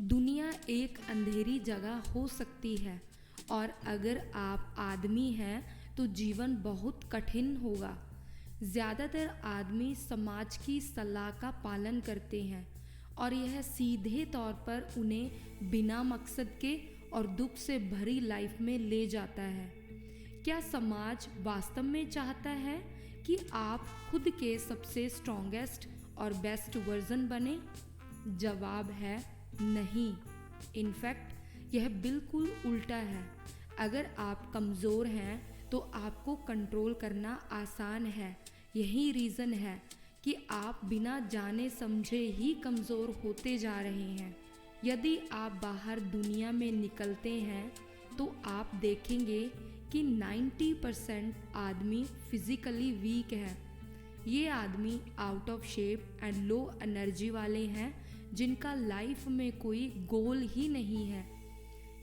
दुनिया एक अंधेरी जगह हो सकती है और अगर आप आदमी हैं तो जीवन बहुत कठिन होगा। ज़्यादातर आदमी समाज की सलाह का पालन करते हैं और यह सीधे तौर पर उन्हें बिना मकसद के और दुख से भरी लाइफ में ले जाता है। क्या समाज वास्तव में चाहता है कि आप खुद के सबसे स्ट्रॉन्गेस्ट और बेस्ट वर्जन बने? जवाब है नहीं। इनफैक्ट यह बिल्कुल उल्टा है। अगर आप कमज़ोर हैं तो आपको कंट्रोल करना आसान है। यही रीज़न है कि आप बिना जाने समझे ही कमज़ोर होते जा रहे हैं। यदि आप बाहर दुनिया में निकलते हैं तो आप देखेंगे कि 90% आदमी फिज़िकली वीक है। ये आदमी out of shape and low energy वाले हैं जिनका लाइफ में कोई गोल ही नहीं है।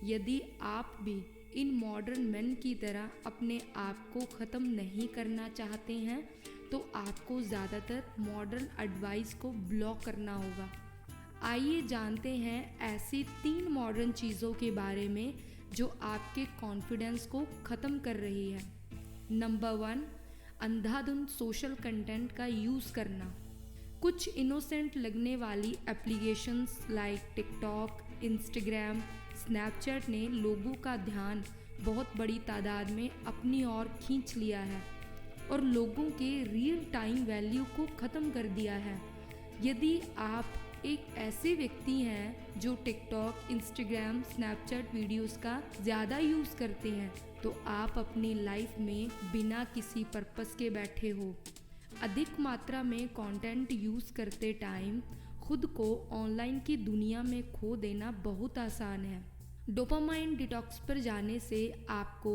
यदि आप भी इन मॉडर्न मैन की तरह अपने आप को ख़त्म नहीं करना चाहते हैं तो आपको ज़्यादातर मॉडर्न एडवाइस को ब्लॉक करना होगा। आइए जानते हैं ऐसी 3 मॉडर्न चीज़ों के बारे में जो आपके कॉन्फिडेंस को ख़त्म कर रही है। नंबर 1, अंधाधुंध सोशल कंटेंट का यूज़ करना। कुछ इनोसेंट लगने वाली applications like TikTok, Instagram, Snapchat ने लोगों का ध्यान बहुत बड़ी तादाद में अपनी ओर खींच लिया है और लोगों के रियल टाइम वैल्यू को ख़त्म कर दिया है। यदि आप एक ऐसे व्यक्ति हैं जो टिकटॉक, इंस्टाग्राम, स्नैपचैट वीडियोस का ज़्यादा यूज़ करते हैं तो आप अपनी लाइफ में बिना किसी पर्पस के बैठे हो। अधिक मात्रा में कंटेंट यूज़ करते टाइम खुद को ऑनलाइन की दुनिया में खो देना बहुत आसान है। डोपामाइन डिटॉक्स पर जाने से आपको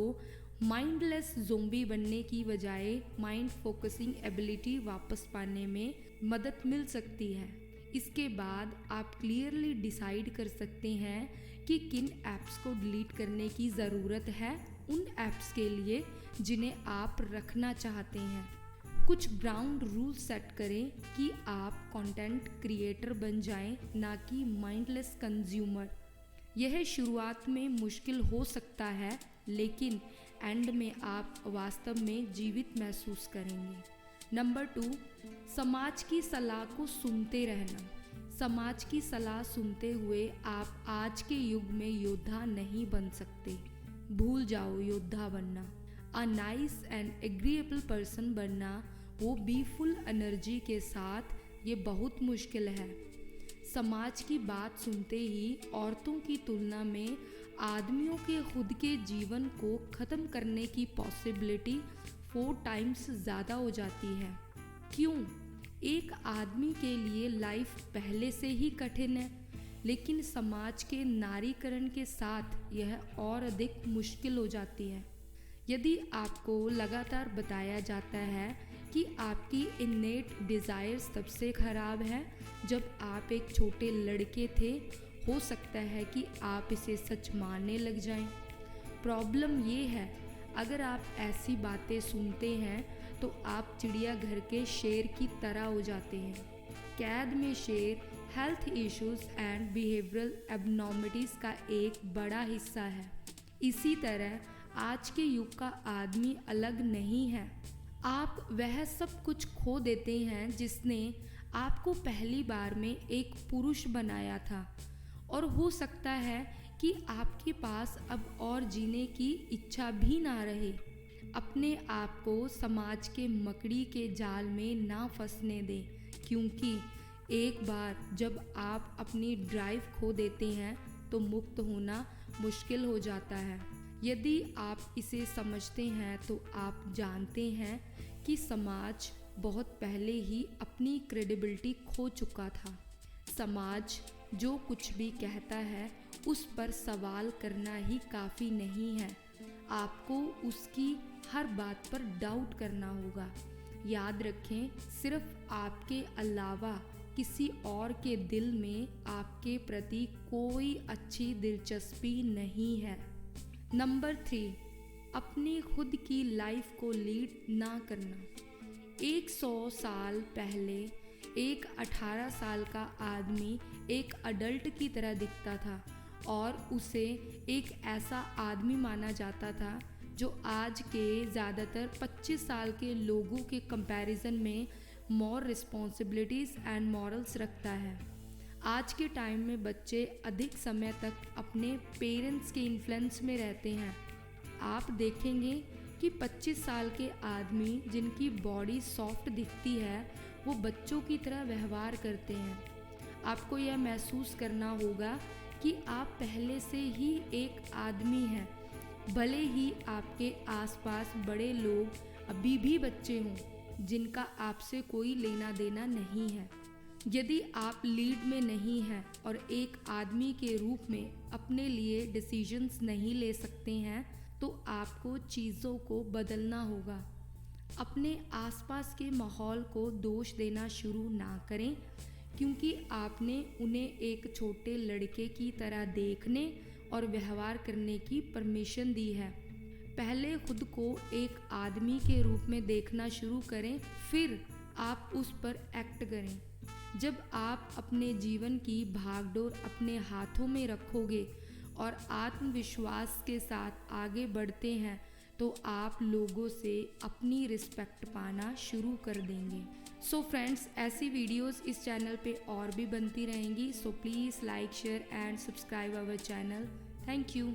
माइंडलेस ज़ोंबी बनने की बजाय माइंड फोकसिंग एबिलिटी वापस पाने में मदद मिल सकती है। इसके बाद आप क्लियरली डिसाइड कर सकते हैं कि किन ऐप्स को डिलीट करने की ज़रूरत है उन ऐप्स के लिए जिन्हें आप रखना चाहते हैं। कुछ ग्राउंड रूल सेट करें कि आप कंटेंट क्रिएटर बन जाएं, ना कि माइंडलेस कंज्यूमर। यह शुरुआत में मुश्किल हो सकता है लेकिन एंड में आप वास्तव में जीवित महसूस करेंगे। नंबर 2, समाज की सलाह को सुनते रहना। समाज की सलाह सुनते हुए आप आज के युग में योद्धा नहीं बन सकते। भूल जाओ योद्धा बनना। A nice and agreeable person बनना, वो भी फुल एनर्जी के साथ, ये बहुत मुश्किल है। समाज की बात सुनते ही औरतों की तुलना में आदमियों के खुद के जीवन को ख़त्म करने की पॉसिबिलिटी 4 टाइम्स ज़्यादा हो जाती है। क्यों? एक आदमी के लिए लाइफ पहले से ही कठिन है, लेकिन समाज के नारीकरण के साथ यह और अधिक मुश्किल हो जाती है। यदि आपको लगातार बताया जाता है कि आपकी इन्नेट डिज़ायर्स तब से ख़राब है जब आप एक छोटे लड़के थे, हो सकता है कि आप इसे सच मानने लग जाएं। प्रॉब्लम ये है, अगर आप ऐसी बातें सुनते हैं तो आप चिड़ियाघर के शेर की तरह हो जाते हैं। कैद में शेर health issues and behavioural abnormalities का एक बड़ा हिस्सा है। इसी तरह आज के युग का आदमी अलग नहीं है। आप वह सब कुछ खो देते हैं जिसने आपको पहली बार में एक पुरुष बनाया था और हो सकता है कि आपके पास अब और जीने की इच्छा भी ना रहे। अपने आप को समाज के मकड़ी के जाल में ना फंसने दें, क्योंकि एक बार जब आप अपनी ड्राइव खो देते हैं तो मुक्त होना मुश्किल हो जाता है। यदि आप इसे समझते हैं तो आप जानते हैं कि समाज बहुत पहले ही अपनी क्रेडिबिलिटी खो चुका था। समाज जो कुछ भी कहता है उस पर सवाल करना ही काफ़ी नहीं है, आपको उसकी हर बात पर डाउट करना होगा। याद रखें, सिर्फ आपके अलावा किसी और के दिल में आपके प्रति कोई अच्छी दिलचस्पी नहीं है। नंबर 3, अपनी खुद की लाइफ को लीड ना करना। 100 साल पहले एक 18 साल का आदमी एक अडल्ट की तरह दिखता था और उसे एक ऐसा आदमी माना जाता था जो आज के ज़्यादातर 25 साल के लोगों के कंपैरिजन में मोर रिस्पॉन्सिबिलिटीज़ एंड मॉरल्स रखता है। आज के टाइम में बच्चे अधिक समय तक अपने पेरेंट्स के इन्फ्लुएंस में रहते हैं। आप देखेंगे कि 25 साल के आदमी जिनकी बॉडी सॉफ्ट दिखती है वो बच्चों की तरह व्यवहार करते हैं। आपको यह महसूस करना होगा कि आप पहले से ही एक आदमी हैं, भले ही आपके आसपास बड़े लोग अभी भी बच्चे हों जिनका आपसे कोई लेना देना नहीं है। यदि आप लीड में नहीं हैं और एक आदमी के रूप में अपने लिए डिसीजंस नहीं ले सकते हैं तो आपको चीज़ों को बदलना होगा। अपने आसपास के माहौल को दोष देना शुरू ना करें, क्योंकि आपने उन्हें एक छोटे लड़के की तरह देखने और व्यवहार करने की परमिशन दी है। पहले खुद को एक आदमी के रूप में देखना शुरू करें, फिर आप उस पर एक्ट करें। जब आप अपने जीवन की भागदौड़ अपने हाथों में रखोगे और आत्मविश्वास के साथ आगे बढ़ते हैं तो आप लोगों से अपनी रिस्पेक्ट पाना शुरू कर देंगे। सो फ्रेंड्स, ऐसी वीडियोस इस चैनल पे और भी बनती रहेंगी। So please like, share and subscribe our channel. Thank you.